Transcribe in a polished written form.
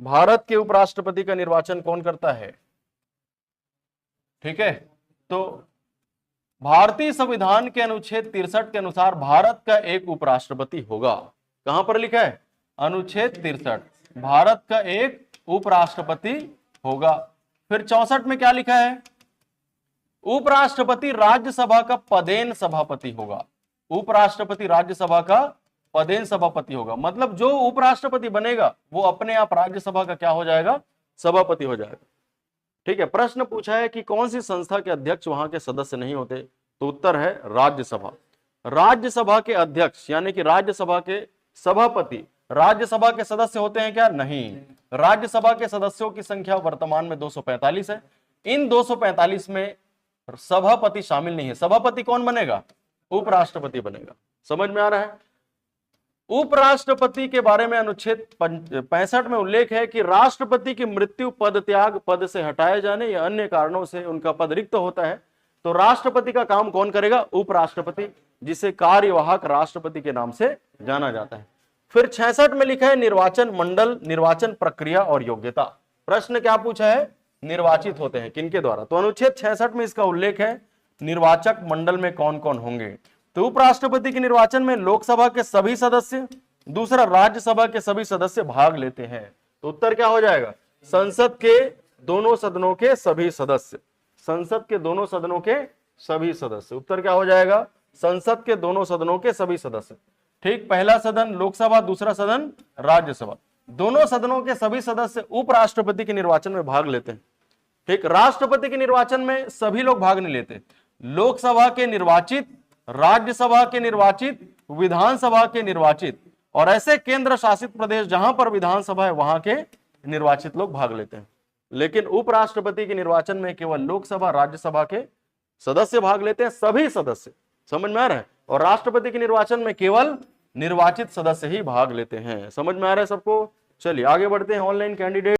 भारत के उपराष्ट्रपति का निर्वाचन कौन करता है? ठीक है, तो भारतीय संविधान के अनुच्छेद 63 के अनुसार भारत का एक उपराष्ट्रपति होगा। कहां पर लिखा है? अनुच्छेद 63, भारत का एक उपराष्ट्रपति होगा। फिर 64 में क्या लिखा है? उपराष्ट्रपति राज्यसभा का पदेन सभापति होगा। उपराष्ट्रपति राज्यसभा का पदेन सभापति होगा, मतलब जो उपराष्ट्रपति बनेगा वो अपने आप राज्यसभा का क्या हो जाएगा? सभापति हो जाएगा। ठीक है, प्रश्न पूछा है कि कौन सी संस्था के अध्यक्ष वहां के सदस्य नहीं होते, तो उत्तर है राज्यसभा। राज्यसभा के अध्यक्ष यानी कि राज्यसभा के सभापति राज्यसभा के सदस्य होते हैं क्या? नहीं। राज्यसभा के सदस्यों की संख्या वर्तमान में 245 है। इन 245 में सभापति शामिल नहीं है। सभापति कौन बनेगा? उपराष्ट्रपति बनेगा। समझ में आ रहा है? उपराष्ट्रपति के बारे में अनुच्छेद 65 में उल्लेख है कि राष्ट्रपति की मृत्यु, पद त्याग, पद से हटाए जाने या अन्य कारणों से उनका पद रिक्त होता है तो राष्ट्रपति का काम कौन करेगा? उपराष्ट्रपति, जिसे कार्यवाहक राष्ट्रपति के नाम से जाना जाता है। फिर 66 में लिखा है निर्वाचन मंडल, निर्वाचन प्रक्रिया और योग्यता। प्रश्न क्या पूछा है? निर्वाचित होते हैं किनके द्वारा? तो अनुच्छेद 66 में इसका उल्लेख है निर्वाचक मंडल में कौन कौन होंगे। तो उपराष्ट्रपति के निर्वाचन में लोकसभा के सभी सदस्य, दूसरा राज्यसभा के सभी सदस्य भाग लेते हैं। तो उत्तर क्या हो जाएगा? संसद के दोनों सदनों के सभी सदस्य। संसद के दोनों सदनों के सभी सदस्य। उत्तर क्या हो जाएगा? संसद के दोनों सदनों के सभी सदस्य। ठीक, पहला सदन लोकसभा, दूसरा सदन राज्यसभा। दोनों सदनों के सभी सदस्य उपराष्ट्रपति के निर्वाचन में भाग लेते हैं। ठीक, राष्ट्रपति के निर्वाचन में सभी लोग भाग नहीं लेते। लोकसभा के निर्वाचित, राज्यसभा के निर्वाचित, विधानसभा के निर्वाचित और ऐसे केंद्र शासित प्रदेश जहां पर विधानसभा है वहां के निर्वाचित लोग भाग लेते हैं। लेकिन उपराष्ट्रपति के निर्वाचन में केवल लोकसभा, राज्यसभा के सदस्य भाग लेते हैं, सभी सदस्य। समझ में आ रहा है? और राष्ट्रपति के निर्वाचन में केवल निर्वाचित सदस्य ही भाग लेते हैं। समझ में आ रहा है सबको? चलिए आगे बढ़ते हैं। Online candidate